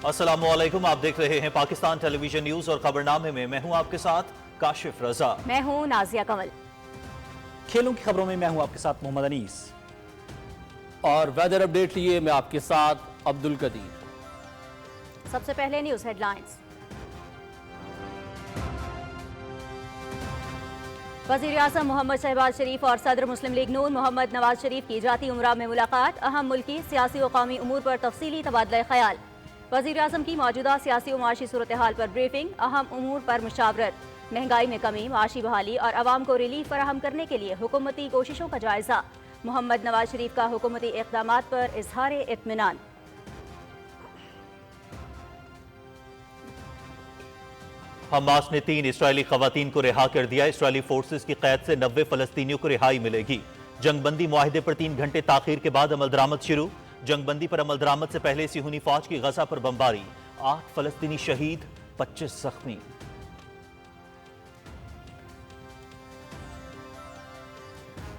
السلام علیکم، آپ دیکھ رہے ہیں پاکستان ٹیلی ویژن نیوز اور خبرنامے میں ہوں آپ کے ساتھ کاشف رضا۔ میں ہوں نازیہ کمل۔ کھیلوں کی خبروں میں ہوں آپ کے ساتھ محمد انیس، اور ویدر اپڈیٹ لیے میں آپ کے ساتھ عبد القدیر۔ سب سے پہلے نیوز ہیڈ لائنز۔ وزیر اعظم محمد شہباز شریف اور صدر مسلم لیگ نون محمد نواز شریف کی ذاتی عمرہ میں ملاقات، اہم ملکی سیاسی و قومی امور پر تفصیلی تبادلہ خیال۔ وزیر اعظم کی موجودہ سیاسی و معاشی صورتحال پر بریفنگ، اہم امور پر مشاورت، مہنگائی میں کمی، معاشی بحالی اور عوام کو ریلیف فراہم کرنے کے لیے حکومتی کوششوں کا جائزہ۔ محمد نواز شریف کا حکومتی اقدامات پر اظہار اطمینان۔ حماس نے 3 اسرائیلی خواتین کو رہا کر دیا۔ اسرائیلی فورسز کی قید سے 90 فلسطینیوں کو رہائی ملے گی۔ جنگ بندی معاہدے پر 3 گھنٹے تاخیر کے بعد عمل درآمد شروع۔ جنگ بندی پر عمل درآمد سے پہلے صہیونی فوج کی غزہ پر بمباری، 8 فلسطینی شہید، 25 زخمی۔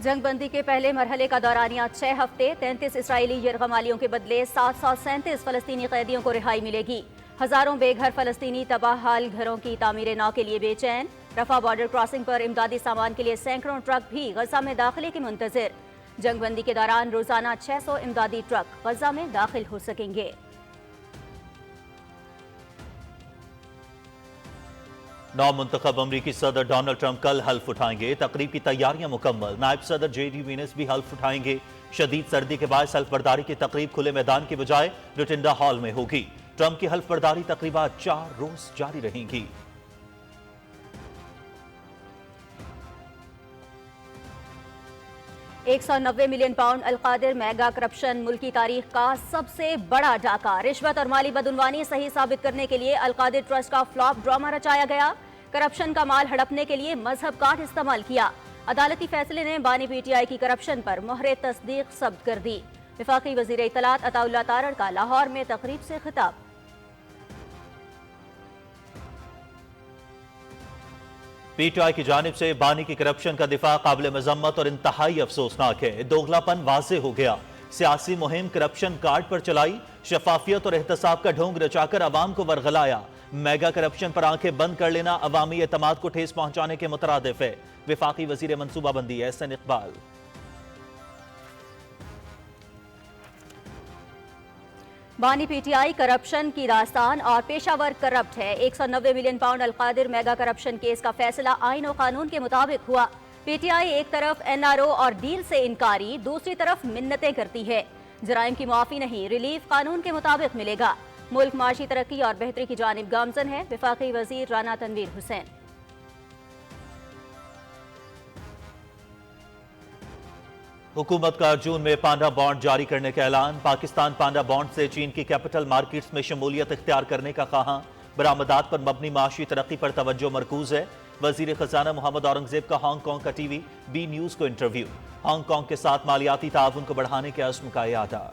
جنگ بندی کے پہلے مرحلے کا دورانیہ 6 ہفتے، 33 اسرائیلی یرغمالیوں کے بدلے 737 فلسطینی قیدیوں کو رہائی ملے گی۔ ہزاروں بے گھر فلسطینی تباہ حال گھروں کی تعمیر نو کے لیے بے چین۔ رفح بارڈر کراسنگ پر امدادی سامان کے لیے سینکڑوں ٹرک بھی غزہ میں داخلے کے منتظر۔ جنگ بندی کے دوران روزانہ 600 امدادی ٹرک غزہ میں داخل ہو سکیں گے۔ نو منتخب امریکی صدر ڈونلڈ ٹرمپ کل حلف اٹھائیں گے۔ تقریب کی تیاریاں مکمل، نائب صدر جے ڈی وینس بھی حلف اٹھائیں گے۔ شدید سردی کے باعث حلف برداری کی تقریب کھلے میدان کے بجائے رٹنڈا ہال میں ہوگی۔ ٹرمپ کی حلف برداری تقریبات 4 روز جاری رہیں گی۔ £190 ملین القادر میگا کرپشن ملکی تاریخ کا سب سے بڑا ڈاکہ۔ رشوت اور مالی بدعنوانی صحیح ثابت کرنے کے لیے القادر ٹرسٹ کا فلاپ ڈرامہ رچایا گیا۔ کرپشن کا مال ہڑپنے کے لیے مذہب کارڈ استعمال کیا۔ عدالتی فیصلے نے بانی پی ٹی آئی کی کرپشن پر مہر تصدیق ثبت کر دی۔ وفاقی وزیر اطلاعات عطا اللہ تارڑ کا لاہور میں تقریب سے خطاب۔ پی ٹی آئی کی جانب سے بانی کی کرپشن کا دفاع قابل مذمت اور انتہائی افسوسناک ہے۔ دوغلاپن واضح ہو گیا۔ سیاسی مہم کرپشن کارڈ پر چلائی، شفافیت اور احتساب کا ڈھونگ رچا کر عوام کو ورغلایا۔ میگا کرپشن پر آنکھیں بند کر لینا عوامی اعتماد کو ٹھیس پہنچانے کے مترادف ہے۔ وفاقی وزیر منصوبہ بندی احسن اقبال۔ بانی پی ٹی آئی کرپشن کی داستان اور پیشہ ور کرپٹ ہے۔ £190 ملین القادر میگا کرپشن کیس کا فیصلہ آئین و قانون کے مطابق ہوا۔ پی ٹی آئی ایک طرف این آر او اور ڈیل سے انکاری، دوسری طرف منتیں کرتی ہے۔ جرائم کی معافی نہیں، ریلیف قانون کے مطابق ملے گا۔ ملک معاشی ترقی اور بہتری کی جانب گامزن ہے۔ وفاقی وزیر رانا تنویر حسین۔ حکومت کا جون میں پانڈا بانڈ جاری کرنے کا اعلان۔ پاکستان پانڈا بانڈ سے چین کی کیپٹل مارکیٹس میں شمولیت اختیار کرنے کا خواہاں۔ برآمدات پر مبنی معاشی ترقی پر توجہ مرکوز ہے۔ وزیر خزانہ محمد اورنگزیب کا ہانگ کانگ کا ٹی وی بی نیوز کو انٹرویو۔ ہانگ کانگ کے ساتھ مالیاتی تعاون کو بڑھانے کے عزم کا اعادہ۔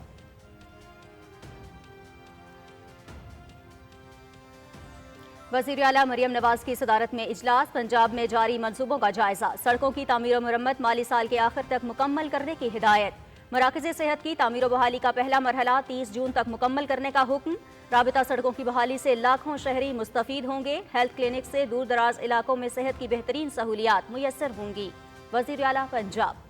وزیر اعلیٰ مریم نواز کی صدارت میں اجلاس، پنجاب میں جاری منصوبوں کا جائزہ۔ سڑکوں کی تعمیر و مرمت مالی سال کے آخر تک مکمل کرنے کی ہدایت۔ مراکز صحت کی تعمیر و بحالی کا پہلا مرحلہ 30 جون تک مکمل کرنے کا حکم۔ رابطہ سڑکوں کی بحالی سے لاکھوں شہری مستفید ہوں گے۔ ہیلتھ کلینک سے دور دراز علاقوں میں صحت کی بہترین سہولیات میسر ہوں گی۔ وزیر اعلیٰ پنجاب۔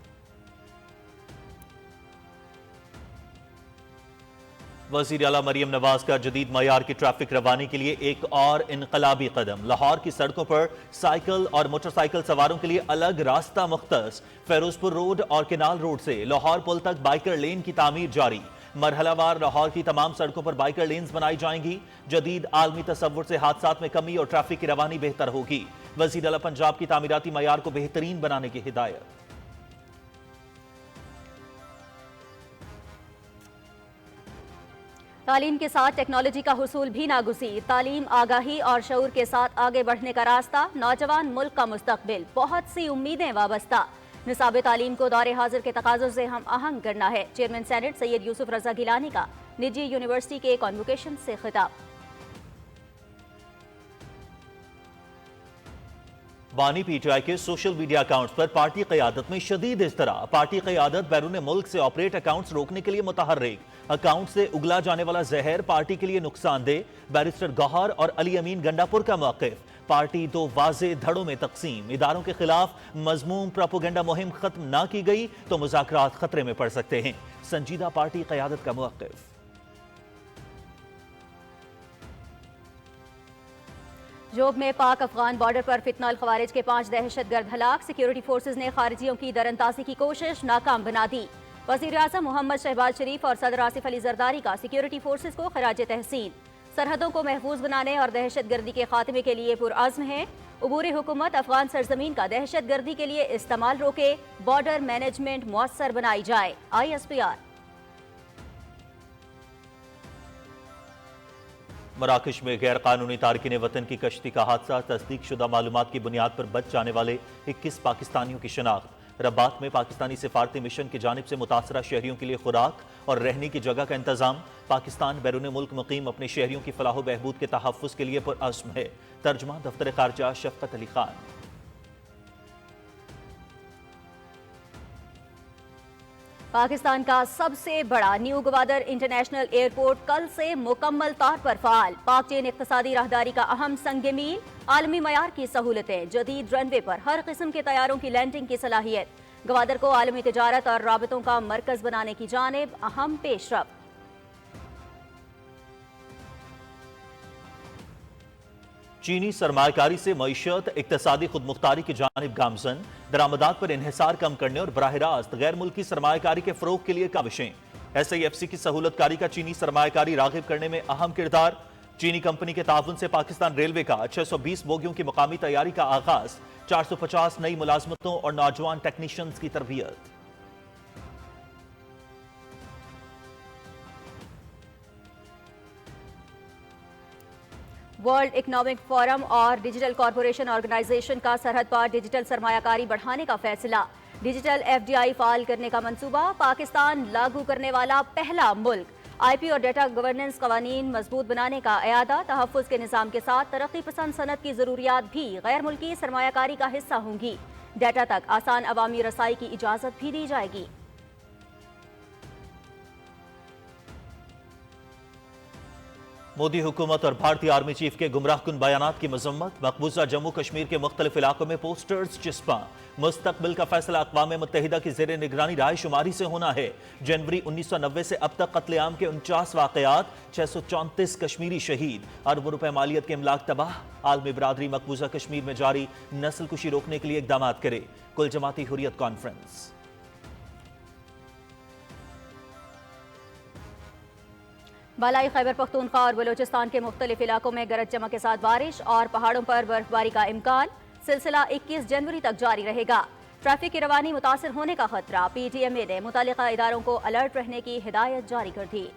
وزیر اعلیٰ مریم نواز کا جدید معیار کی ٹریفک روانی کے لیے ایک اور انقلابی قدم۔ لاہور کی سڑکوں پر سائیکل اور موٹر سائیکل سواروں کے لیے الگ راستہ مختص۔ فیروز پور روڈ اور کینال روڈ سے لاہور پل تک بائیکر لین کی تعمیر جاری۔ مرحلہ وار لاہور کی تمام سڑکوں پر بائیکر لینز بنائی جائیں گی۔ جدید عالمی تصور سے حادثات میں کمی اور ٹریفک کی روانی بہتر ہوگی۔ وزیر اعلیٰ پنجاب کی تعمیراتی معیار کو بہترین بنانے کی ہدایت۔ تعلیم کے ساتھ ٹیکنالوجی کا حصول بھی ناگزیر۔ تعلیم، آگاہی اور شعور کے ساتھ آگے بڑھنے کا راستہ۔ نوجوان ملک کا مستقبل، بہت سی امیدیں وابستہ۔ نصاب تعلیم کو دور حاضر کے تقاضوں سے ہم آہنگ کرنا ہے۔ چیئرمین سینٹ سید یوسف رضا گیلانی کا نجی یونیورسٹی کے کانوکیشن سے خطاب۔ بانی پی ٹی آئی کے سوشل میڈیا اکاؤنٹس پر پارٹی قیادت میں شدید اضطراب. پارٹی قیادت بیرون ملک سے آپریٹ اکاؤنٹس روکنے کے لیے متحرک. اکاؤنٹ سے اگلا جانے والا زہر پارٹی کے لیے نقصان دہ. بیرسٹر گوہر اور علی امین گنڈا پور کا موقف. پارٹی دو واضح دھڑوں میں تقسیم. اداروں کے خلاف مذموم پروپیگنڈا مہم ختم نہ کی گئی تو مذاکرات خطرے میں پڑ سکتے ہیں. سنجیدہ پارٹی قیادت کا موقف. جوب میں پاک افغان بارڈر پر فتنہ الخوارج کے 5 دہشت گرد ہلاک. سیکیورٹی فورسز نے خارجیوں کی در اندازی کی کوشش ناکام بنا دی. وزیر اعظم محمد شہباز شریف اور صدر آصف علی زرداری کا سیکیورٹی فورسز کو خراج تحسین. سرحدوں کو محفوظ بنانے اور دہشت گردی کے خاتمے کے لیے پرعزم ہے. عبور حکومت افغان سرزمین کا دہشت گردی کے لیے استعمال روکے. بارڈر مینجمنٹ مؤثر بنائی جائے. ISPR. مراکش میں غیر قانونی تارکین وطن کی کشتی کا حادثہ. تصدیق شدہ معلومات کی بنیاد پر بچ جانے والے 21 پاکستانیوں کی شناخت. رباط میں پاکستانی سفارتی مشن کی جانب سے متاثرہ شہریوں کے لیے خوراک اور رہنے کی جگہ کا انتظام. پاکستان بیرون ملک مقیم اپنے شہریوں کی فلاح و بہبود کے تحفظ کے لیے پرعزم ہے. ترجمہ دفتر خارجہ شفقت علی خان. پاکستان کا سب سے بڑا نیو گوادر انٹرنیشنل ایئرپورٹ کل سے مکمل طور پر فعال. پاک چین اقتصادی راہداری کا اہم سنگ میل. عالمی معیار کی سہولتیں. جدید رن وے پر ہر قسم کے طیاروں کی لینڈنگ کی صلاحیت. گوادر کو عالمی تجارت اور رابطوں کا مرکز بنانے کی جانب اہم پیش رفت. چینی سرمایہ کاری سے معیشت اقتصادی خود مختاری کی جانب گامزن. درآمدات پر انحصار کم کرنے اور براہ راست غیر ملکی سرمایہ کاری کے فروغ کے لیے کاوشیں. SIFC کی سہولت کاری کا چینی سرمایہ کاری راغب کرنے میں اہم کردار. چینی کمپنی کے تعاون سے پاکستان ریلوے کا 620 بوگیوں کی مقامی تیاری کا آغاز. 450 نئی ملازمتوں اور نوجوان ٹیکنیشنز کی تربیت. ورلڈ اکنامک فورم اور ڈیجیٹل کارپوریشن آرگنائزیشن کا سرحد پار ڈیجیٹل سرمایہ کاری بڑھانے کا فیصلہ. ڈیجیٹل FDI فعال کرنے کا منصوبہ. پاکستان لاگو کرنے والا پہلا ملک. IP اور ڈیٹا گورننس قوانین مضبوط بنانے کا اعادہ. تحفظ کے نظام کے ساتھ ترقی پسند صنعت کی ضروریات بھی غیر ملکی سرمایہ کاری کا حصہ ہوں گی. ڈیٹا تک آسان عوامی رسائی کی اجازت بھی دی جائے گی. مودی حکومت اور بھارتی آرمی چیف کے گمراہ کن بیانات کی مذمت. مقبوضہ جموں کشمیر کے مختلف علاقوں میں پوسٹرز چسپاں. مستقبل کا فیصلہ اقوام متحدہ کی زیر نگرانی رائے شماری سے ہونا ہے. جنوری 1990 سے اب تک قتل عام کے 49 واقعات. 634 کشمیری شہید. اربوں روپے مالیت کے املاک تباہ. عالمی برادری مقبوضہ کشمیر میں جاری نسل کشی روکنے کے لیے اقدامات کرے. کل جماعتی حریت کانفرنس. بالائی خیبر پختونخوا اور بلوچستان کے مختلف علاقوں میں گرج چمک کے ساتھ بارش اور پہاڑوں پر برف باری کا امکان. سلسلہ 21 جنوری تک جاری رہے گا. ٹریفک کی روانی متاثر ہونے کا خطرہ. PTMA نے متعلقہ اداروں کو الرٹ رہنے کی ہدایت جاری کر دی.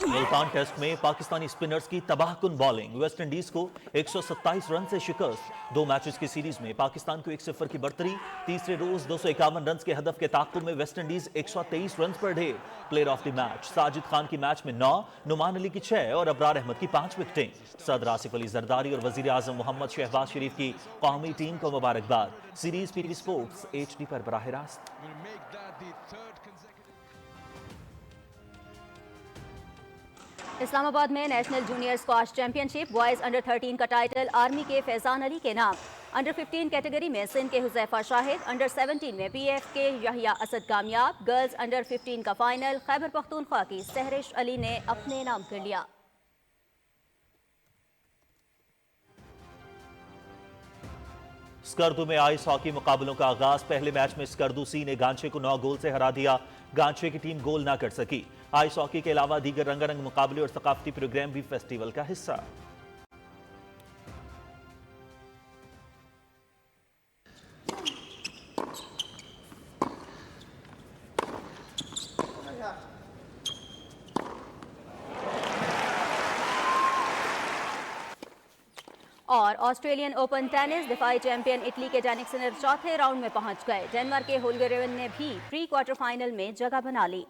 ملتان ٹیسٹ میں پاکستانی سپنرز کی تباہ کن بالنگ. ویسٹ انڈیز کو 127 رن سے شکست. 2 میچز کی سیریز میں پاکستان کو 1-0 کی برتری. تیسرے روز 251 رنز کے ہدف کے تعاقب میں ویسٹ انڈیز 123 رنز پر ڈھیر. Player of the match Sajid Khan کی میچ میں 9, نعمان علی کی 6 اور ابرار احمد کی 5 وکٹیں. صدر آصف علی زرداری اور وزیر اعظم محمد شہباز شریف کی قومی ٹیم کو مبارکباد. سیریز PTV سپورٹس HD پر براہ راست. اسلام آباد میں نیشنل جونیئر اسکواش چیمپئن شپ بوائز انڈر 13 کا ٹائٹل آرمی کے فیضان علی کے نام. انڈر 15 کیٹیگری میں سندھ کے حذیفہ شاہد. انڈر 17 میں PF کے یحییٰ اسد کامیاب. گرلز انڈر 15 کا فائنل خیبر پختونخوا کی سہرش علی نے اپنے نام کر لیا. اسکردو میں آئس ہاکی مقابلوں کا آغاز. پہلے میچ میں اسکردو سی نے گانچے کو 9 گول سے ہرا دیا. گانچے کی ٹیم گول نہ کر سکی. آئس ہاکی کے علاوہ دیگر رنگا رنگ مقابلے اور ثقافتی پروگرام بھی فیسٹیول کا حصہ. اور آسٹریلین اوپن ٹینس دفاعی چیمپئن اٹلی کے جینک سنر چوتھے راؤنڈ میں پہنچ گئے. ڈنمارک کے ہولگر ریون نے بھی پری کوارٹر فائنل میں جگہ بنا لی.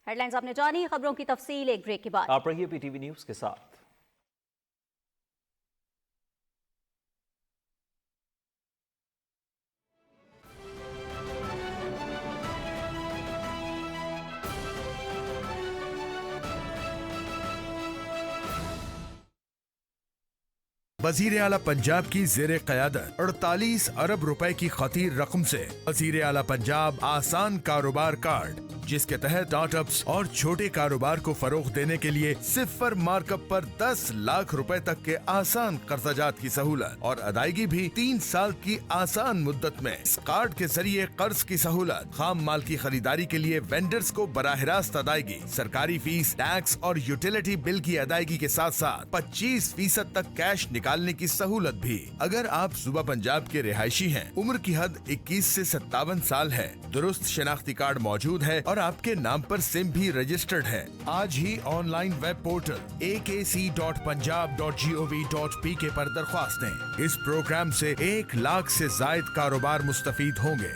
ہیڈ لائنز آپ نے جانی. خبروں کی تفصیل ایک بریک کے بعد. آپ رہیے پی ٹی وی نیوز کے ساتھ. وزیر اعلیٰ پنجاب کی زیر قیادت 48 ارب روپے کی خطیر رقم سے وزیر اعلیٰ پنجاب آسان کاروبار کارڈ، جس کے تحت اسٹارٹ اپس اور چھوٹے کاروبار کو فروغ دینے کے لیے صفر مارک اپ پر 10 لاکھ روپے تک کے آسان قرضہ جات کی سہولت اور ادائیگی بھی 3 سال کی آسان مدت میں. اس کارڈ کے ذریعے قرض کی سہولت، خام مال کی خریداری کے لیے وینڈرز کو براہ راست ادائیگی، سرکاری فیس، ٹیکس اور یوٹیلیٹی بل کی ادائیگی کے ساتھ ساتھ 25% تک کیش نکالنے کی سہولت بھی. اگر آپ صوبہ پنجاب کے رہائشی ہیں، عمر کی حد 21 سے 57 سال ہے، درست شناختی کارڈ موجود ہے اور آپ کے نام پر سم بھی رجسٹرڈ ہے، آج ہی online web portal akc.punjab.gov.pk پر درخواست دیں. اس پروگرام سے 1 لاکھ سے زائد کاروبار مستفید ہوں گے.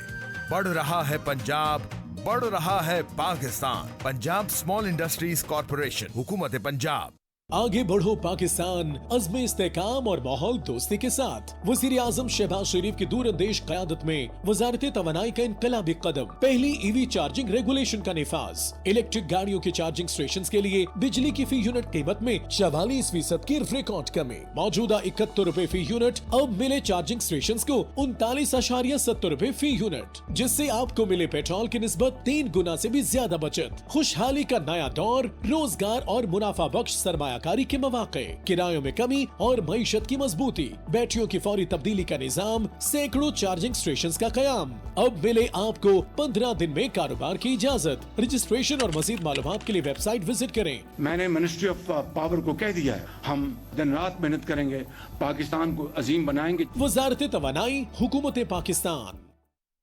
بڑھ رہا ہے پنجاب، بڑھ رہا ہے Pakistan. Punjab small industries corporation, حکومت پنجاب. آگے بڑھو پاکستان، عزم استحکام اور ماحول دوستی کے ساتھ. وزیر اعظم شہباز شریف کی دور اندیش قیادت میں وزارت توانائی کا انقلابی قدم. پہلی ای وی چارجنگ ریگولیشن کا نفاذ. الیکٹرک گاڑیوں کی چارجنگ اسٹیشنز کے لیے بجلی کی فی یونٹ قیمت میں 44% کی ریکارڈ کمی. موجودہ 71 روپے فی یونٹ اب ملے چارجنگ اسٹیشنز کو 39.70 روپے فی یونٹ، جس سے آپ کو ملے پیٹرول کی نسبت 3 گنا سے بھی زیادہ بچت. خوشحالی کا نیا دور، روزگار اور منافع بخش سرمایہ کاری کے مواقع، کرایوں میں کمی اور معیشت کی مضبوطی، بیٹریوں کی فوری تبدیلی کا نظام، سینکڑوں چارجنگ اسٹیشنز کا قیام. اب ملے آپ کو 15 دن میں کاروبار کی اجازت. رجسٹریشن اور مزید معلومات کے لیے ویب سائٹ وزٹ کریں. میں نے منسٹری آف پاور کو کہہ دیا ہے، ہم دن رات محنت کریں گے، پاکستان کو عظیم بنائیں گے. وزارت توانائی، حکومت پاکستان.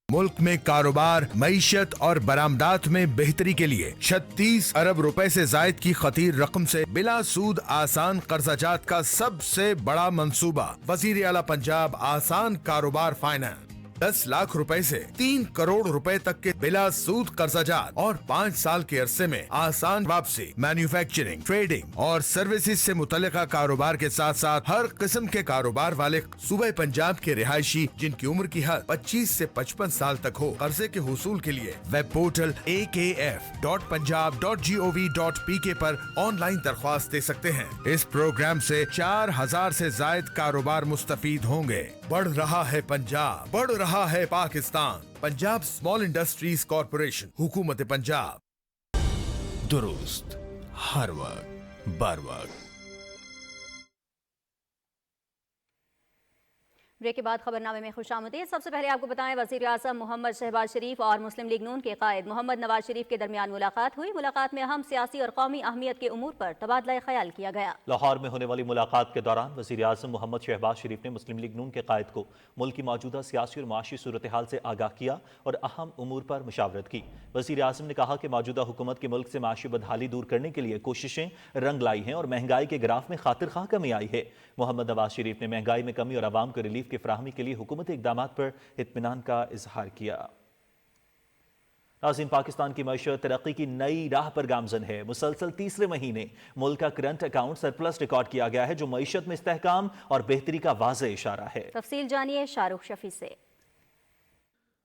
ملک میں کاروبار، معیشت اور برآمدات میں بہتری کے لیے 36 ارب روپے سے زائد کی خطیر رقم سے بلا سود آسان قرضہ جات کا سب سے بڑا منصوبہ. وزیر اعلیٰ پنجاب آسان کاروبار فائنانس 10 لاکھ روپے سے 3 کروڑ روپے تک کے بلا سود قرضہ جات اور 5 سال کے عرصے میں آسان واپسی. مینوفیکچرنگ، ٹریڈنگ اور سروسز سے متعلقہ کاروبار کے ساتھ ساتھ ہر قسم کے کاروبار والے صوبہ پنجاب کے رہائشی جن کی عمر کی حد 25 سے 55 سال تک ہو، قرضے کے حصول کے لیے web portal akf.punjab.gov.pk per on line درخواست دے سکتے ہیں. اس پروگرام سے 4000 سے زائد کاروبار مستفید ہوں گے. بڑھ رہا ہے پنجاب، بڑھ رہا ہے Pakistan. Punjab small industries corporation, حکومت پنجاب. درست ہر وقت بر وقت. بریک کے بعد خبرنامے میں خوش آمدید. سب سے پہلے آپ کو بتائیں وزیر اعظم محمد شہباز شریف اور مسلم لیگ نون کے قائد محمد نواز شریف کے درمیان ملاقات ہوئی. ملاقات میں اہم سیاسی اور قومی اہمیت کے امور پر تبادلہ خیال کیا گیا. لاہور میں ہونے والی ملاقات کے دوران وزیر اعظم محمد شہباز شریف نے مسلم لیگ نون کے قائد کو ملک کی موجودہ سیاسی اور معاشی صورتحال سے آگاہ کیا اور اہم امور پر مشاورت کی. وزیر اعظم نے کہا کہ موجودہ حکومت کے ملک سے معاشی بدحالی دور کرنے کے لیے کوششیں رنگ لائی ہیں اور مہنگائی کے گراف میں خاطر خواہ کمی آئی ہے. محمد نواز شریف نے مہنگائی میں کمی اور عوام کو ریلیف کی فراہمی کے لیے حکومتی اقدامات پر اطمینان کا اظہار کیا. ناظرین، پاکستان کی معیشت ترقی کی نئی راہ پر گامزن ہے. مسلسل تیسرے مہینے ملک کا کرنٹ اکاؤنٹ سرپلس ریکارڈ کیا گیا ہے، جو معیشت میں استحکام اور بہتری کا واضح اشارہ ہے. تفصیل جانیے شاہ رخ شفیع سے.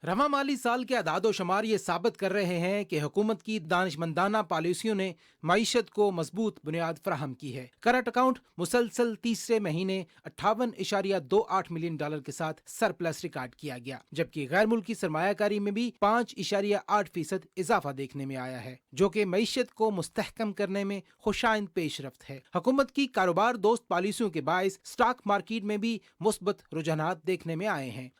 رواں مالی سال کے اعداد و شمار یہ ثابت کر رہے ہیں کہ حکومت کی دانشمندانہ پالیسیوں نے معیشت کو مضبوط بنیاد فراہم کی ہے. کرنٹ اکاؤنٹ مسلسل تیسرے مہینے 58.28 ملین ڈالر کے ساتھ سرپلس ریکارڈ کیا گیا، جبکہ غیر ملکی سرمایہ کاری میں بھی 5.8% اضافہ دیکھنے میں آیا ہے، جو کہ معیشت کو مستحکم کرنے میں خوشائند پیش رفت ہے. حکومت کی کاروبار دوست پالیسیوں کے باعث اسٹاک مارکیٹ میں بھی مثبت رجحانات دیکھنے میں آئے ہیں.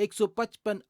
155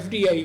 FDI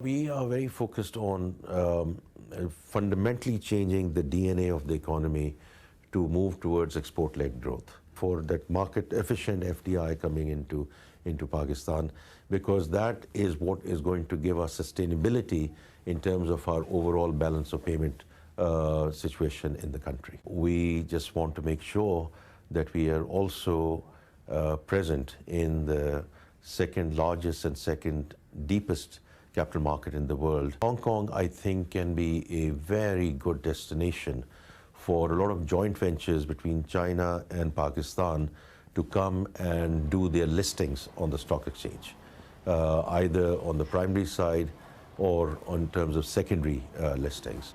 We are very focused on fundamentally changing the DNA of the economy to move towards export-led growth. For that market efficient FDI coming into Pakistan, because that is what is going to give us sustainability in terms of our overall balance of payment situation in the country. We just want to make sure that we are also present in the second largest and second deepest capital market in the world. Hong Kong, I think, can be a very good destination for a lot of joint ventures between China and Pakistan to come and do their listings on the stock exchange, either on the primary side or in terms of secondary listings.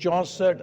64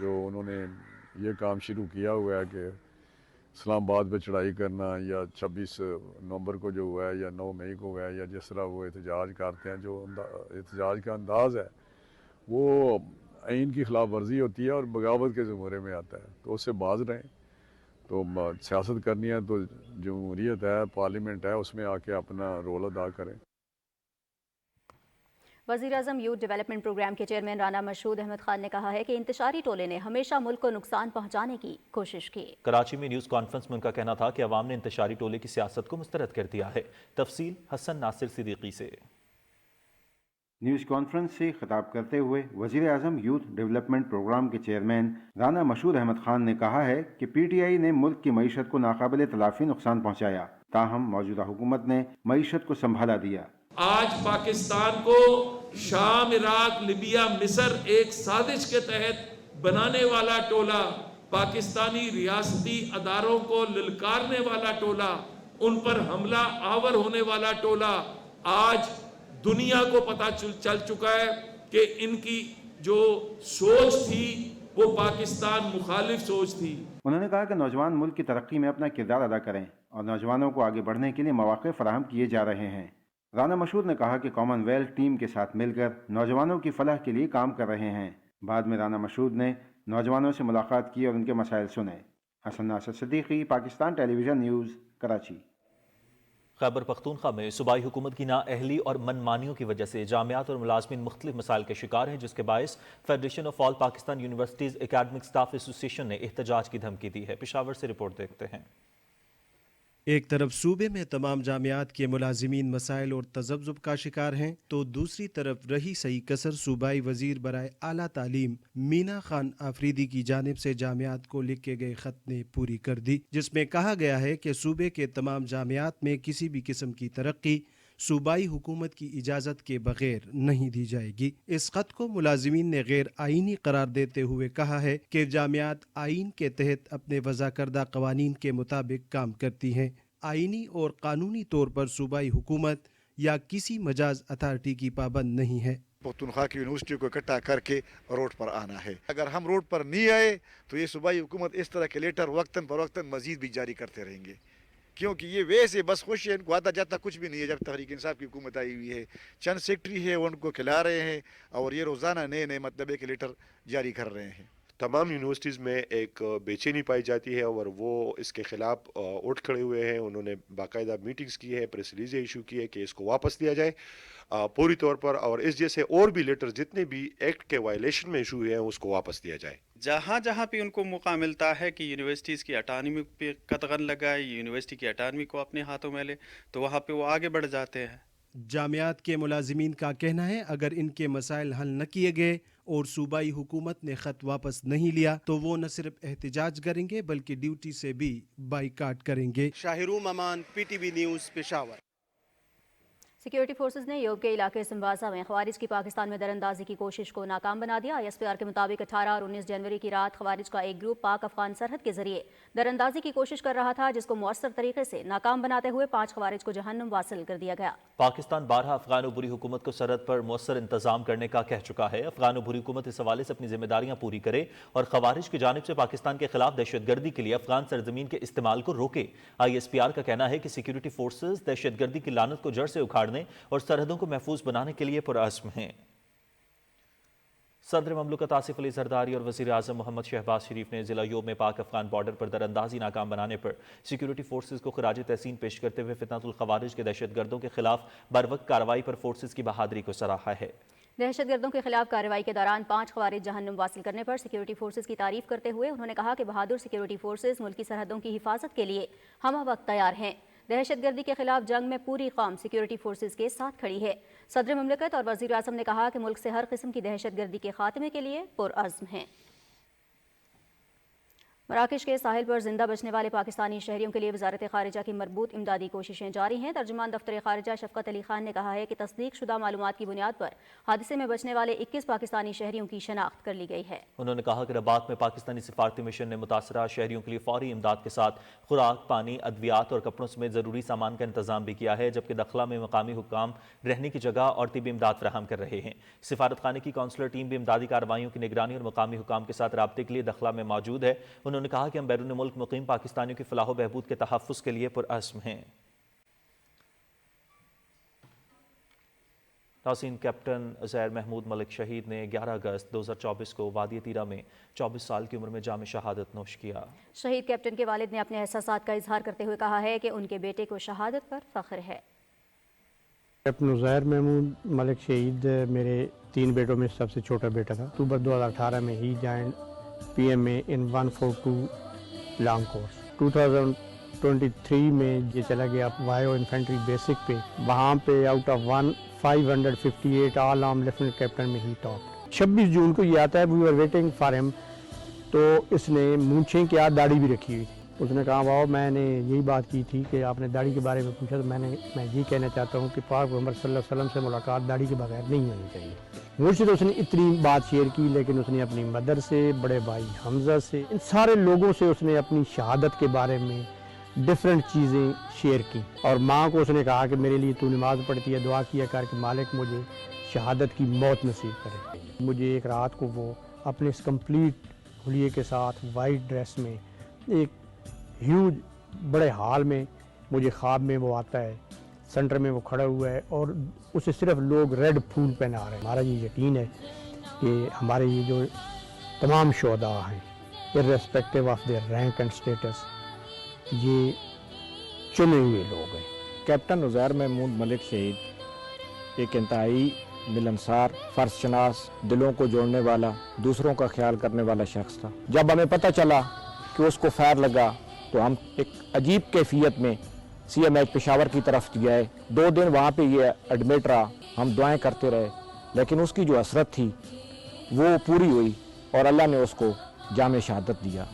جو انہوں نے یہ کام شروع کیا ہوا ہے کہ اسلام آباد پہ چڑھائی کرنا، یا 26 نومبر کو جو ہوا ہے یا 9 مئی کو ہوا ہے، یا جس طرح وہ احتجاج کرتے ہیں، جو احتجاج کا انداز ہے وہ آئین کی خلاف ورزی ہوتی ہے اور بغاوت کے زمرے میں آتا ہے، تو اس سے باز رہیں۔ تو سیاست کرنی ہے تو جمہوریت ہے، پارلیمنٹ ہے، اس میں آ کے اپنا رول ادا کریں۔ وزیراعظم یوتھ ڈیولپمنٹ پروگرام کے چیئرمین رانا مشہود احمد خان نے کہا ہے کہ انتشاری ٹولے نے ہمیشہ ملک کو نقصان پہنچانے کی کوشش کی۔ کراچی میں نیوز کانفرنس میں ان کا کہنا تھا کہ عوام نے انتشاری ٹولے کی سیاست کو مسترد کر دیا ہے۔ تفصیل حسن ناصر صدیقی سے۔ نیوز کانفرنس سے خطاب کرتے ہوئے وزیر اعظم یوتھ ڈیولپمنٹ پروگرام کے چیئرمین رانا مشہود احمد خان نے کہا ہے کہ پی ٹی آئی نے ملک کی معیشت کو ناقابل تلافی نقصان پہنچایا، تاہم موجودہ حکومت نے معیشت کو سنبھالا دیا۔ آج پاکستان کو شام، عراق، لیبیا، مصر ایک سازش کے تحت بنانے والا ٹولہ، پاکستانی ریاستی اداروں کو للکارنے والا ٹولہ، ان پر حملہ آور ہونے والا ٹولہ، آج دنیا کو پتہ چل چکا ہے کہ ان کی جو سوچ تھی وہ پاکستان مخالف سوچ تھی۔ انہوں نے کہا کہ نوجوان ملک کی ترقی میں اپنا کردار ادا کریں اور نوجوانوں کو آگے بڑھنے کے لیے مواقع فراہم کیے جا رہے ہیں۔ رانا مشہود نے کہا کہ کامن ویلتھ ٹیم کے ساتھ مل کر نوجوانوں کی فلاح کے لیے کام کر رہے ہیں۔ بعد میں رانا مشہود نے نوجوانوں سے ملاقات کی اور ان کے مسائل سنے۔ حسن ناصر Siddiqui, Pakistan television news, Karachi. Khyber Pakhtunkhwa میں صوبائی حکومت کی نااہلی اور منمانیوں کی وجہ سے جامعات اور ملازمین مختلف مسائل کے شکار ہیں، جس کے باعث federation of all Pakistan universities academic staff ایسوسی ایشن نے احتجاج کی دھمکی دی ہے۔ پشاور سے رپورٹ دیکھتے ہیں۔ ایک طرف صوبے میں تمام جامعات کے ملازمین مسائل اور تذبذب کا شکار ہیں، تو دوسری طرف رہی صحیح کسر صوبائی وزیر برائے اعلیٰ تعلیم مینا خان آفریدی کی جانب سے جامعات کو لکھے گئے خط نے پوری کر دی، جس میں کہا گیا ہے کہ صوبے کے تمام جامعات میں کسی بھی قسم کی ترقی صوبائی حکومت کی اجازت کے بغیر نہیں دی جائے گی۔ اس خط کو ملازمین نے غیر آئینی قرار دیتے ہوئے کہا ہے کہ جامعات آئین کے تحت اپنے وضع کردہ قوانین کے مطابق کام کرتی ہیں۔ آئینی اور قانونی طور پر صوبائی حکومت یا کسی مجاز اتھارٹی کی پابند نہیں ہے۔ پختونخوا کی یونیورسٹی کو اکٹھا کر کے روڈ پر آنا ہے۔ اگر ہم روڈ پر نہیں آئے تو یہ صوبائی حکومت اس طرح کے لیٹر وقتاً فوقتاً مزید بھی جاری کرتے رہیں گے، کیونکہ یہ ویسے بس خوش ہے، ان کو آتا جاتا کچھ بھی نہیں ہے۔ جب تحریک انصاف کی حکومت آئی ہوئی ہے، چند سیکٹری ہے وہ ان کو کھلا رہے ہیں اور یہ روزانہ نئے نئے مطلب کے لیٹر جاری کر رہے ہیں۔ تمام یونیورسٹیز میں ایک بے چینی پائی جاتی ہے اور وہ اس کے خلاف اٹھ کھڑے ہوئے ہیں۔ انہوں نے باقاعدہ میٹنگز کی ہے، پریس ریلیزیں ایشو کی ہے کہ اس کو واپس لیا جائے پوری طور پر، اور اس جیسے اور بھی لیٹر جتنے بھی ایکٹ کے وائلیشن میں ایشو ہوئے ہیں اس کو واپس لیا جائے۔ جہاں جہاں پہ ان کو موقع ملتا ہے کہ یونیورسٹیز کی اٹانومی پہ قدغن لگائے، یونیورسٹی کی اٹانومی کو اپنے ہاتھوں میں لے، تو وہاں پہ وہ آگے بڑھ جاتے ہیں۔ جامعات کے ملازمین کا کہنا ہے اگر ان کے مسائل حل نہ کیے گئے اور صوبائی حکومت نے خط واپس نہیں لیا تو وہ نہ صرف احتجاج کریں گے بلکہ ڈیوٹی سے بھی بائیکاٹ کریں گے۔ شاہروم امان، P T V news, Peshawar. Security forces نے یوب کے علاقے سمباسا میں خوارج کی پاکستان میں دراندازی کی کوشش کو ناکام بنا دیا۔ ایس پی آر کے مطابق 18 اور 19 جنوری کی رات خوارج کا ایک گروپ پاک افغان سرحد کے ذریعے دراندازی کی کوشش کر رہا تھا، جس کو مؤثر طریقے سے ناکام بناتے ہوئے 5 خوارج کو جہنم واصل کر دیا گیا۔ پاکستان بارہا افغان عبوری حکومت کو سرحد پر مؤثر انتظام کرنے کا کہہ چکا ہے۔ افغان عبوری حکومت اس حوالے سے اپنی ذمہ داریاں پوری کرے اور خوارج کی جانب سے پاکستان کے خلاف دہشت گردی کے لیے افغان سرزمین کے استعمال کو روکے۔ آئی ایس پی آر کا کہنا ہے کہ سیکیورٹی فورسز دہشت گردی کی لعنت کو جڑ سے اکھاڑنے اور سرحدوں کو محفوظ بنانے کے لیے پرعزم ہیں۔ صدر مملکت آصف علی زرداری اور وزیر اعظم محمد شہباز شریف نے ضلع یوب میں پاک افغان بارڈر پر دراندازی ناکام بنانے پر سیکیورٹی فورسز کو خراج تحسین پیش کرتے ہوئے فتنۃ الخوارج کے دہشت گردوں کے خلاف بروقت کارروائی پر فورسز کی بہادری کو سراہا ہے۔ دہشت گردوں کے خلاف کارروائی کے دوران 5 خوارج جہنم واصل کرنے پر سیکیورٹی فورسز کی تعریف کرتے ہوئے انہوں نے کہا کہ بہادر سیکیورٹی فورسز ملکی سرحدوں کی حفاظت کے لیے ہمہ وقت تیار ہیں۔ دہشت گردی کے خلاف جنگ میں پوری قوم سیکیورٹی فورسز کے ساتھ کھڑی ہے۔ صدر مملکت اور وزیر اعظم نے کہا کہ ملک سے ہر قسم کی دہشت گردی کے خاتمے کے لیے پرعزم ہیں۔ مراکش کے ساحل پر زندہ بچنے والے پاکستانی شہریوں کے لیے وزارت خارجہ کی مربوط امدادی کوششیں جاری ہیں۔ ترجمان دفتر خارجہ شفقت علی خان نے کہا ہے کہ تصدیق شدہ معلومات کی بنیاد پر حادثے میں بچنے والے 21 پاکستانی شہریوں کی شناخت کر لی گئی ہے۔ انہوں نے کہا کہ رباط میں پاکستانی سفارتی مشن نے متاثرہ شہریوں کے لیے فوری امداد کے ساتھ خوراک، پانی، ادویات اور کپڑوں سمیت ضروری سامان کا انتظام بھی کیا ہے، جبکہ دخلا میں مقامی حکام رہنے کی جگہ اور طبی امداد فراہم کر رہے ہیں۔ سفارت خانے کی کونسلر ٹیم بھی امدادی کارروائیوں کی نگرانی اور مقامی حکام کے ساتھ رابطے کے لیے دخلا میں موجود ہے۔ انہوں نے کہا کہ ہم بیرون ملک مقیم پاکستانیوں کی فلاح و بہبود کے تحفظ کے لیے پرعزم ہیں۔ ناظرین، کیپٹن عزیر محمود ملک شہید نے 11 اگست 2024 کو وادی تیرہ میں 24 سال کی عمر میں جام شہادت نوش کیا۔ شہید کیپٹن کے والد نے اپنے احساسات کا اظہار کرتے ہوئے کہا ہے کہ ان کے بیٹے کو شہادت پر فخر ہے۔ کیپٹن عزیر محمود ملک شہید میرے 3 بیٹوں میں سب سے چھوٹا بیٹا تھا۔ اکتوبر 2018 میں ہی جوائنڈ پی ایم اے ان 142 لانگ کورس۔ 2023 میں یہ چلا گیا وائیو انفینٹری بیسک پہ، وہاں پہ out of 558 all arm lieutenant captain میں ہی ٹاپ۔ 26 جون کو یہ آتا ہے، وی آر ویٹنگ فار ہم، تو اس نے مونچھیں کیا داڑھی بھی رکھی ہوئی تھی۔ اس نے کہا واؤ، میں نے یہی بات کی تھی کہ آپ نے داڑھی کے بارے میں پوچھا، تو میں یہ کہنا چاہتا ہوں کہ پاک پیغمبر صلی اللہ علیہ وسلم سے ملاقات داڑھی کے بغیر نہیں ہونی چاہیے۔ مجھ سے تو اس نے اتنی بات شیئر کی، لیکن اس نے اپنی مدر سے، بڑے بھائی حمزہ سے، ان سارے لوگوں سے اس نے اپنی شہادت کے بارے میں ڈیفرنٹ چیزیں شیئر کی، اور ماں کو اس نے کہا کہ میرے لیے تو نماز پڑھتی ہے، دعا کیا کر کہ مالک مجھے شہادت کی موت نصیب کرے۔ مجھے ایک رات کو وہ اپنے اس کمپلیٹ حلیے کے ساتھ وائٹ ڈریس میں ایک ہیوج بڑے ہال میں مجھے خواب میں وہ آتا ہے، سینٹر میں وہ کھڑا ہوا ہے اور اسے صرف لوگ ریڈ پھول پہنا رہے ہیں۔ ہمارا یہ یقین ہے کہ ہمارے یہ جو تمام شہداء ہیں، irrespective of their rank and status, یہ چنے ہوئے لوگ ہیں۔ کیپٹن عزیر محمود ملک شہید ایک انتہائی ملنسار، فرض شناس، دلوں کو جوڑنے والا، دوسروں کا خیال کرنے والا شخص تھا۔ جب ہمیں پتہ چلا کہ اس کو فائر لگا تو ہم ایک عجیب کیفیت میں سی ایم ایچ پشاور کی طرف گئے۔ 2 دن وہاں پہ یہ ایڈمٹ رہا، ہم دعائیں کرتے رہے، لیکن اس کی جو حسرت تھی وہ پوری ہوئی اور اللہ نے اس کو جام شہادت دیا۔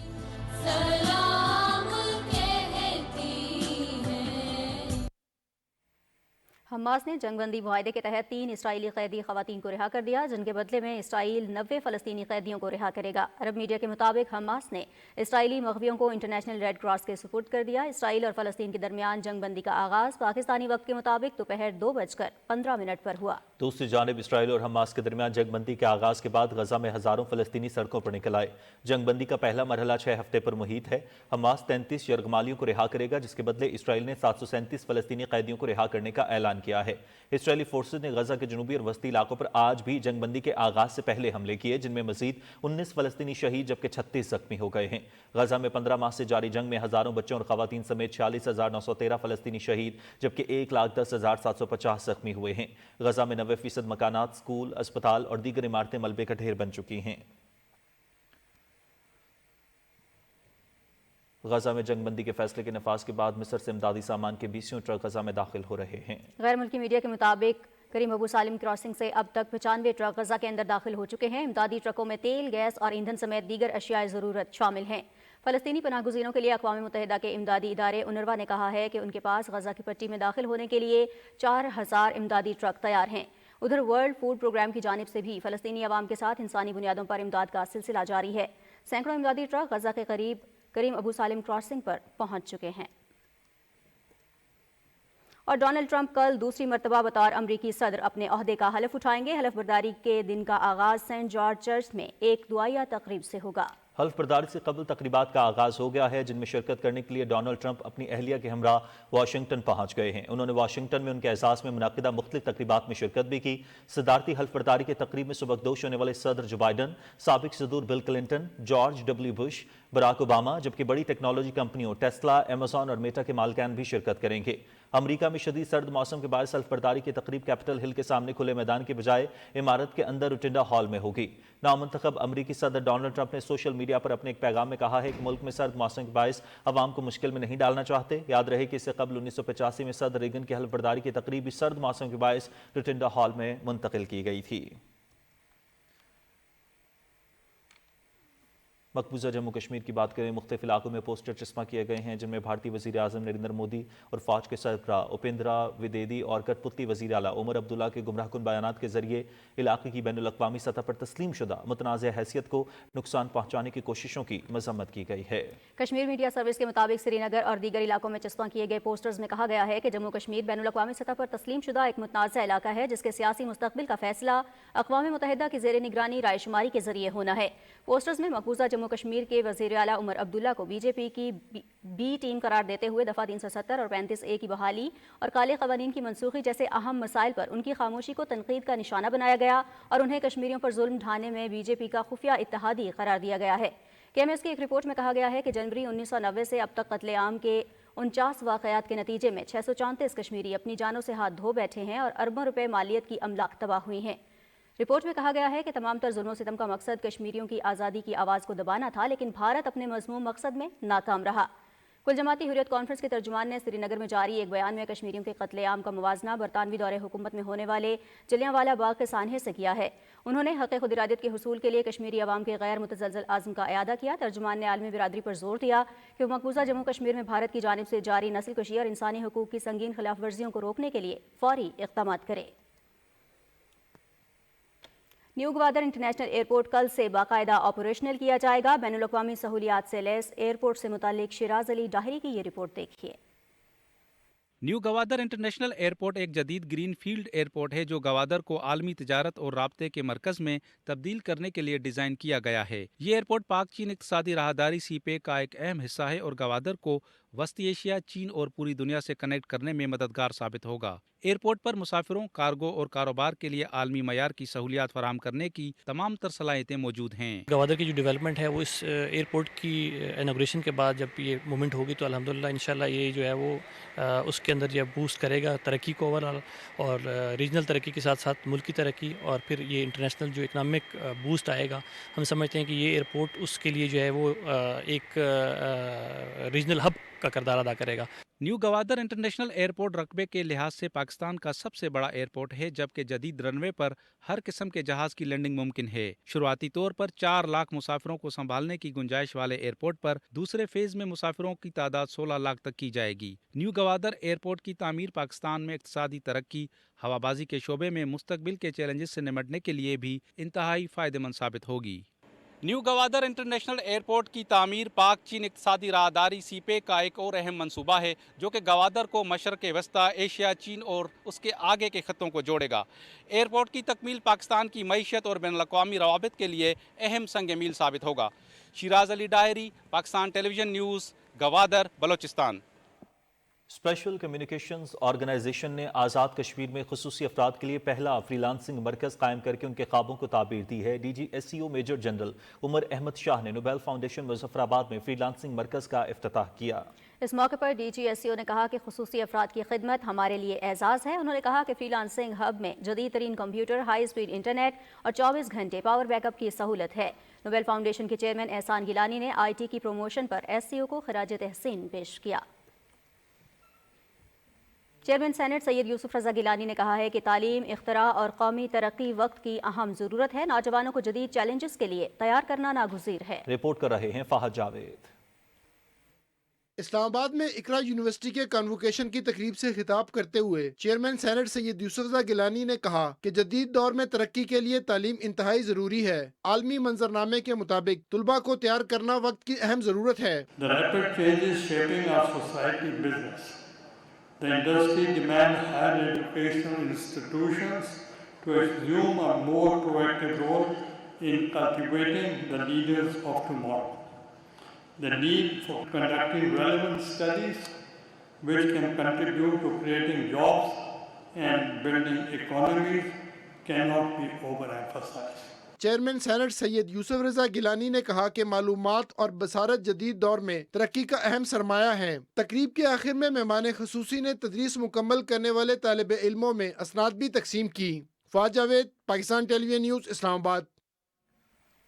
حماس نے جنگ بندی معاہدے کے تحت 3 اسرائیلی قیدی خواتین کو رہا کر دیا، جن کے بدلے میں اسرائیل 90 فلسطینی قیدیوں کو رہا کرے گا۔ عرب میڈیا کے مطابق حماس نے اسرائیلی مغویوں کو انٹرنیشنل ریڈ کراس کے سپرد کر دیا۔ اسرائیل اور فلسطین کے درمیان جنگ بندی کا آغاز پاکستانی وقت کے مطابق دوپہر 2:15 پر ہوا۔ دوسری جانب اسرائیل اور حماس کے درمیان جنگ بندی کے آغاز کے بعد غزہ میں ہزاروں فلسطینی سڑکوں پر نکل آئے۔ جنگ بندی کا پہلا مرحلہ 6 ہفتے پر محیط ہے۔ حماس 33 یرغمالیوں کو رہا کرے گا، جس کے بدلے اسرائیل نے 737 فلسطینی قیدیوں کو رہا کرنے کا اعلان کیا ہے۔ اسرائیلی فورسز نے غزہ کے جنوبی اور وسطی علاقوں پر آج بھی جنگ بندی کے آغاز سے پہلے حملے کیے، جن میں مزید 19 فلسطینی شہید جبکہ 36 زخمی ہو گئے ہیں۔ غزہ میں 15 ماہ سے جاری جنگ میں ہزاروں بچوں اور خواتین سمیت 46,913 فلسطینی شہید جبکہ 1,10,750 زخمی ہوئے ہیں۔ غزہ میں 90% مکانات، اسکول، اسپتال اور دیگر عمارتیں ملبے کا ڈھیر بن چکی ہیں۔ غزہ میں جنگ بندی کے فیصلے کے نفاذ کے بعد مصر سے امدادی سامان کے 20 ٹرک غزہ میں داخل ہو رہے ہیں۔ غیر ملکی میڈیا کے مطابق کریم ابو سالم کراسنگ سے اب تک 95 ٹرک غزہ کے اندر داخل ہو چکے ہیں۔ امدادی ٹرکوں میں تیل، گیس اور ایندھن سمیت دیگر اشیاء ضرورت شامل ہیں۔ فلسطینی پناہ گزینوں کے لیے اقوام متحدہ کے امدادی ادارے اونروا نے کہا ہے کہ ان کے پاس غزہ کی پٹی میں داخل ہونے کے لیے 4000 امدادی ٹرک تیار ہیں۔ ادھر ورلڈ فوڈ پروگرام کی جانب سے بھی فلسطینی عوام کے ساتھ انسانی بنیادوں پر امداد کا سلسلہ جاری ہے۔ سینکڑوں امدادی ٹرک غزہ کے قریب کریم ابو سالم کراسنگ پر پہنچ چکے ہیں۔ اور ڈونلڈ ٹرمپ کل دوسری مرتبہ بطور امریکی صدر اپنے عہدے کا حلف اٹھائیں گے۔ حلف برداری کے دن کا آغاز سینٹ جارج چرچ میں ایک دعائیہ تقریب سے ہوگا۔ حلف برداری سے قبل تقریبات کا آغاز ہو گیا ہے، جن میں شرکت کرنے کے لیے ڈونلڈ ٹرمپ اپنی اہلیہ کے ہمراہ واشنگٹن پہنچ گئے ہیں۔ انہوں نے واشنگٹن میں ان کے اعزاز میں منعقدہ مختلف تقریبات میں شرکت بھی کی۔ صدارتی حلف برداری کی تقریب میں سبکدوش ہونے والے صدر جو بائیڈن، سابق صدور Bill Clinton, George W Bush, Barack Obama, جبکہ بڑی ٹیکنالوجی کمپنیوں ٹیسلا، ایمیزون اور میٹا کے مالکان بھی شرکت کریں گے۔ امریکہ میں شدید سرد موسم کے باعث حلف برداری کی تقریب کیپٹل ہل کے سامنے کھلے میدان کے بجائے عمارت کے اندر روٹنڈا ہال میں ہوگی۔ نامنتخب امریکی صدر ڈونلڈ ٹرمپ نے سوشل میڈیا پر اپنے ایک پیغام میں کہا ہے کہ ملک میں سرد موسم کے باعث عوام کو مشکل میں نہیں ڈالنا چاہتے۔ یاد رہے کہ اس سے قبل 1985 میں صدر ریگن کی حلف برداری کی تقریب بھی سرد موسم کے باعث روٹنڈا ہال میں منتقل کی گئی تھی۔ مقبوضہ جموں کشمیر کی بات کریں، مختلف علاقوں میں پوسٹر چسپاں کیے گئے ہیں جن میں بھارتی وزیر اعظم نریندر مودی اور فوج کے سربراہ اپیندرا ودیدی اور کٹ پتلی وزیر اعلیٰ عمر عبداللہ کے گمراہ کن بیانات کے ذریعے علاقے کی بین الاقوامی سطح پر تسلیم شدہ متنازع حیثیت کو نقصان پہنچانے کی کوششوں کی مذمت کی گئی ہے۔ کشمیر میڈیا سروس کے مطابق سری نگر اور دیگر علاقوں میں چسپاں کیے گئے پوسٹرز میں کہا گیا ہے کہ جموں کشمیر بین الاقوامی سطح پر تسلیم شدہ ایک متنازع علاقہ ہے جس کے سیاسی مستقبل کا فیصلہ اقوام متحدہ کی زیر نگرانی رائے شماری کے ذریعے ہونا ہے۔ پوسٹرز میں مقبوضہ جموں کشمیر کے وزیر اعلیٰ عمر عبداللہ کو بی جے پی کی بی ٹیم قرار دیتے ہوئے دفعہ 370 اور 35A کی بحالی اور کالے قوانین کی منسوخی جیسے اہم مسائل پر ان کی خاموشی کو تنقید کا نشانہ بنایا گیا اور انہیں کشمیریوں پر ظلم ڈھانے میں بی جے پی کا خفیہ اتحادی قرار دیا گیا ہے۔ KMS کی ایک رپورٹ میں کہا گیا ہے کہ جنوری 1990 سے اب تک قتل عام کے 49 واقعات کے نتیجے میں 634 کشمیری اپنی جانوں سے ہاتھ دھو بیٹھے ہیں اور اربوں روپے مالیت کی املاک تباہ ہوئی ہیں۔ رپورٹ میں کہا گیا ہے کہ تمام تر ظلم و ستم کا مقصد کشمیریوں کی آزادی کی آواز کو دبانا تھا، لیکن بھارت اپنے مذموم مقصد میں ناکام رہا۔ کل جماعتی حریت کانفرنس کے ترجمان نے سری نگر میں جاری ایک بیان میں کشمیریوں کے قتل عام کا موازنہ برطانوی دور حکومت میں ہونے والے جلیانوالہ باغ کے سانحے سے کیا ہے۔ انہوں نے حق خود ارادیت کے حصول کے لیے کشمیری عوام کے غیر متزلزل عزم کا اعادہ کیا۔ ترجمان نے عالمی برادری پر زور دیا کہ وہ مقبوضہ جموں کشمیر میں بھارت کی جانب سے جاری نسل کشی اور انسانی حقوق کی سنگین خلاف ورزیوں کو روکنے کے لیے فوری اقدامات کرے۔ نیو گوادر انٹرنیشنل ایئرپورٹ کل سے باقاعدہ آپریشنل کیا جائے گا۔ بین الاقوامی سہولیات سے لیس ایئرپورٹ سے متعلق شیراز علی ڈاہری کی یہ رپورٹ دیکھیے۔ نیو گوادر انٹرنیشنل ایئرپورٹ ایک جدید گرین فیلڈ ایئرپورٹ ہے جو گوادر کو عالمی تجارت اور رابطے کے مرکز میں تبدیل کرنے کے لیے ڈیزائن کیا گیا ہے۔ یہ ایئرپورٹ پاک چین اقتصادی راہداری سی پیک کا ایک اہم حصہ ہے اور گوادر کو وسطی ایشیا، چین اور پوری دنیا سے کنیکٹ کرنے میں مددگار ثابت ہوگا۔ ایئرپورٹ پر مسافروں، کارگو اور کاروبار کے لیے عالمی معیار کی سہولیات فراہم کرنے کی تمام تر صلاحیتیں موجود ہیں۔ گوادر کی جو ڈیولپمنٹ ہے وہ اس ایئرپورٹ کی انوگریشن کے بعد جب یہ موومنٹ ہوگی تو الحمدللہ انشاءاللہ یہ جو ہے وہ اس کے اندر یہ بوسٹ کرے گا ترقی کو اوورآل، اور ریجنل ترقی کے ساتھ ساتھ ملکی ترقی، اور پھر یہ انٹرنیشنل جو اکنامک بوسٹ آئے گا۔ ہم سمجھتے ہیں کہ یہ ایئرپورٹ اس کے لیے جو ہے وہ ایک ریجنل ہب کا کردار ادا کرے گا۔ نیو گوادر انٹرنیشنل ایئرپورٹ رقبے کے لحاظ سے پاکستان کا سب سے بڑا ایئرپورٹ ہے، جبکہ جدید رن وے پر ہر قسم کے جہاز کی لینڈنگ ممکن ہے۔ شروعاتی طور پر 4 لاکھ مسافروں کو سنبھالنے کی گنجائش والے ایئرپورٹ پر دوسرے فیز میں مسافروں کی تعداد 16 لاکھ تک کی جائے گی۔ نیو گوادر ایئرپورٹ کی تعمیر پاکستان میں اقتصادی ترقی، ہوابازی کے شعبے میں مستقبل کے چیلنجز سے نمٹنے کے لیے بھی انتہائی فائدہ مند ثابت ہوگی۔ نیو گوادر انٹرنیشنل ایئرپورٹ کی تعمیر پاک چین اقتصادی راہداری سی پیک کا ایک اور اہم منصوبہ ہے جو کہ گوادر کو مشرق وسطی ایشیا، چین اور اس کے آگے کے خطوں کو جوڑے گا۔ ایئرپورٹ کی تکمیل پاکستان کی معیشت اور بین الاقوامی روابط کے لیے اہم سنگ میل ثابت ہوگا۔ Shiraz Ali Dahri, Pakistan television news, Gwadar, Balochistan. Special communications organisation نے آزاد کشمیر میں خصوصی افراد کے لیے پہلا فری لانسنگ مرکز قائم کر کے ان کے خوابوں کو تعبیر دی ہے۔ DGSCO میجر جنرل عمر احمد شاہ نے نوبیل فاؤنڈیشن مظفر آباد میں فری لانسنگ مرکز کا افتتاح کیا۔ اس موقع پر DGSCO نے کہا کہ خصوصی افراد کی خدمت ہمارے لیے اعزاز ہے۔ انہوں نے کہا کہ فری لانسنگ ہب میں جدید ترین کمپیوٹر، ہائی اسپیڈ انٹرنیٹ اور 24 گھنٹے پاور بیک اپ کی سہولت ہے۔ نوبیل فاؤنڈیشن کے چیئرمین احسان گیلانی نے IT کی پروموشن پر SCO کو خراج تحسین پیش کیا۔ چیئرمین سینٹ سید یوسف رضا گیلانی نے کہا ہے کہ تعلیم، اختراع اور قومی ترقی وقت کی اہم ضرورت ہے۔ نوجوانوں کو جدید چیلنجز کے لیے تیار کرنا ناگزیر ہے۔ رپورٹ کر رہے ہیں فہد جاوید۔ اسلام آباد میں اقرا یونیورسٹی کے کانوکیشن کی تقریب سے خطاب کرتے ہوئے چیئرمین سینٹ سید یوسف رضا گیلانی نے کہا کہ جدید دور میں ترقی کے لیے تعلیم انتہائی ضروری ہے۔ عالمی منظرنامے کے مطابق طلباء کو تیار کرنا وقت کی اہم ضرورت ہے۔ The industry demands higher educational institutions to assume a more proactive role in cultivating the leaders of tomorrow. The need for conducting relevant studies which can contribute to creating jobs and building economies cannot be overemphasized. Chairman senate Syed Yousuf Raza Gilani نے کہا کہ معلومات اور بصارت جدید دور میں ترقی کا اہم سرمایہ ہیں۔ تقریب کے آخر میں مہمان خصوصی نے تدریس مکمل کرنے والے طالب علموں میں اسناد بھی تقسیم کی۔ Fahad Javed, Pakistan television news, اسلام آباد۔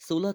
16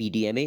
PDMA,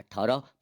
18,